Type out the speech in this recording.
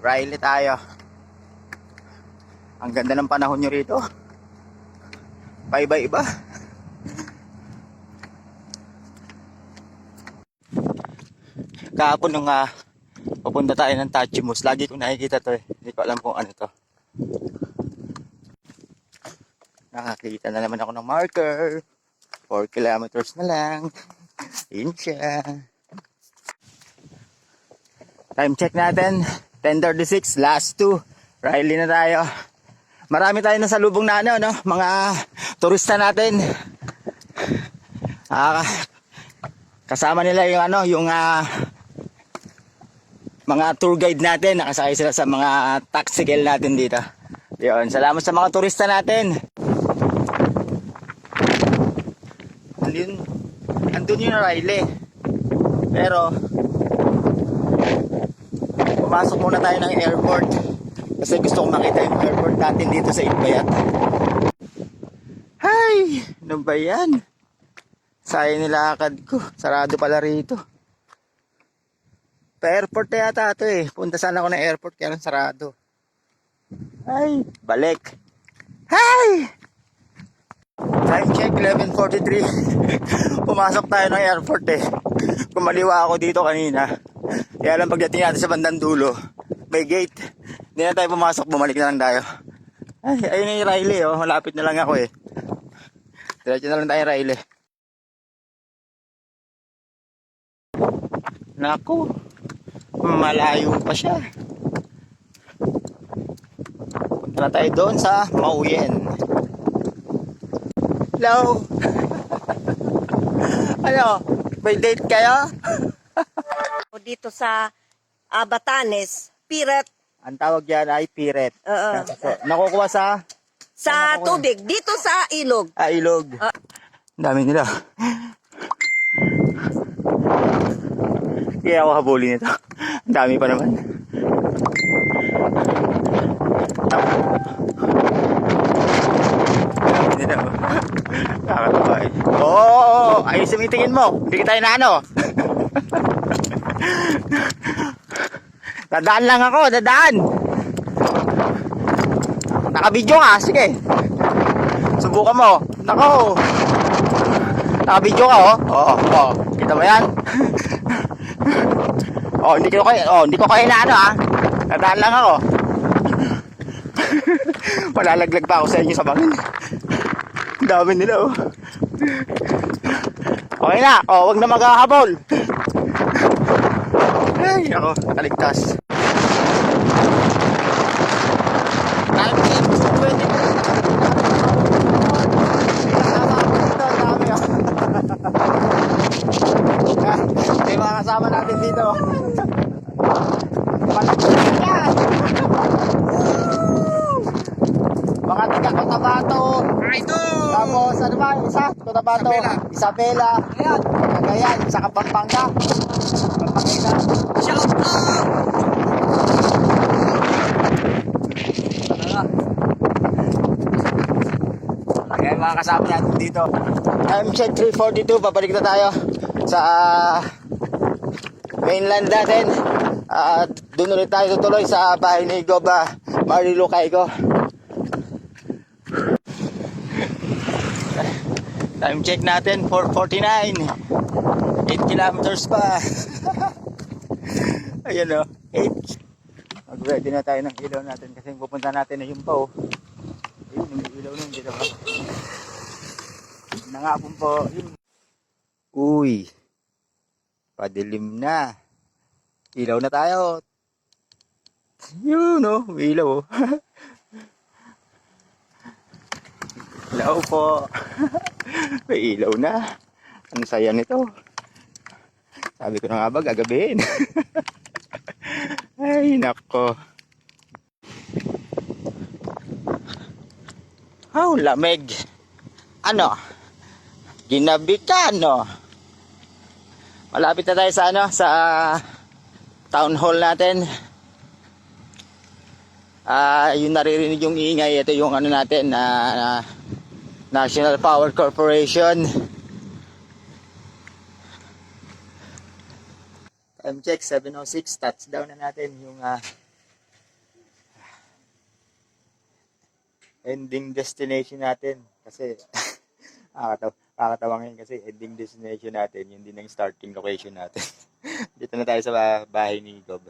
Riley tayo. Ang ganda ng panahon nyo rito. Paiba-iba. Kahapon nung papunta tayo ng Tachimus, lagi kong nakikita to eh. Hindi ko alam kung ano to. Nakakita na naman ako ng marker. 4 kilometers na lang. Yun siya. Time check natin. 10:36, last 2. Riley na tayo. Marami tayo na sa lubong na ano, no? Mga turista natin. Kasama nila yung ano, yung mga tour guide natin. Nakasakay sila sa mga taxikel natin dito. Yun, salamat sa mga turista natin. Andun yun na Riley. Pero pumasok muna tayo ng airport kasi gusto kong makita yung airport natin dito sa Itbayat. Hay! Ano ba yan? Sayang nilakad ko. Sarado pala rito. Pa-airport na yata ito eh. Punta sana ako ng airport kaya lang sarado. Ay! Balik! Hay! Time check 11:43. Pumasok tayo ng airport eh. Kumaliwa ako dito kanina. Kaya lang pagdating natin sa bandang dulo, may gate. Hindi na tayo pumasok, bumalik na lang tayo. Ay, ayun na yung Riley oh. Malapit na lang ako eh. Diretso na lang tayo Riley. Naku, malayo pa siya. Punta na tayo doon sa Mauyen. Hello. Ano? May date kayo? Dito sa Batanes, Piret. Ang tawag yan ay piret. So, nakukuha sa Tubig. Dito sa ilog. ilog. Ang dami nila. Kaya ako habulin nito. Ang dami pa naman. Nila, oh. Nakakatawa eh. Oo! Ayos yung itingin mo. Hindi kita inaano. Dadaan lang ako. Dadaan. Nakabidyo ka. Sige. Subukan mo. Nako. Nakabidyo ka oh. Oo. Kita mo yan? Hindi ko kayo inaano ha. Dadaan lang ako. Malalaglag pa ako sa inyo sa bangin. Ang dami nila oh. Okay na. Wag na maghahabol. Ay, ako, nakaligtas. Time check 20. May mga kasama natin dito. Mga taga Cotabato. Tapos ano ba? Isa? Cotabato. Isabela. Cagayan. Saka Pampanga. Shout out! Kaya mga kasama natin dito. Time check 3:42. Pabalik na tayo sa mainland natin. At doon ulit tayo tutuloy sa bahay ni Goba Marilu Caigo. Time check natin 4:49. 8 kilometers pa. Ayan o, 8. Mag-ready na tayo ng ilaw natin kasi pupunta natin na yung pa o. Ayun, yung ilaw nun, dito ba? Nangapon po. Uy, padilim na. Ilaw na tayo. Yun o, may ilaw o. Ilaw po. May ilaw na. Ang saya nito. Sabi ko na nga ba, gagabihin. Ay, nako. Oh, lamig. Ano? Ginabi ka, no? Malapit na tayo sa ano, sa town hall natin. Yung naririnig yung ingay, ito yung ano natin, National Power Corporation. Time check 7:06, touchdown na natin yung ending destination natin. Kasi, kakatawa ngayon kasi ending destination natin, yun din ang starting location natin. Dito na tayo sa bahay ni Gob.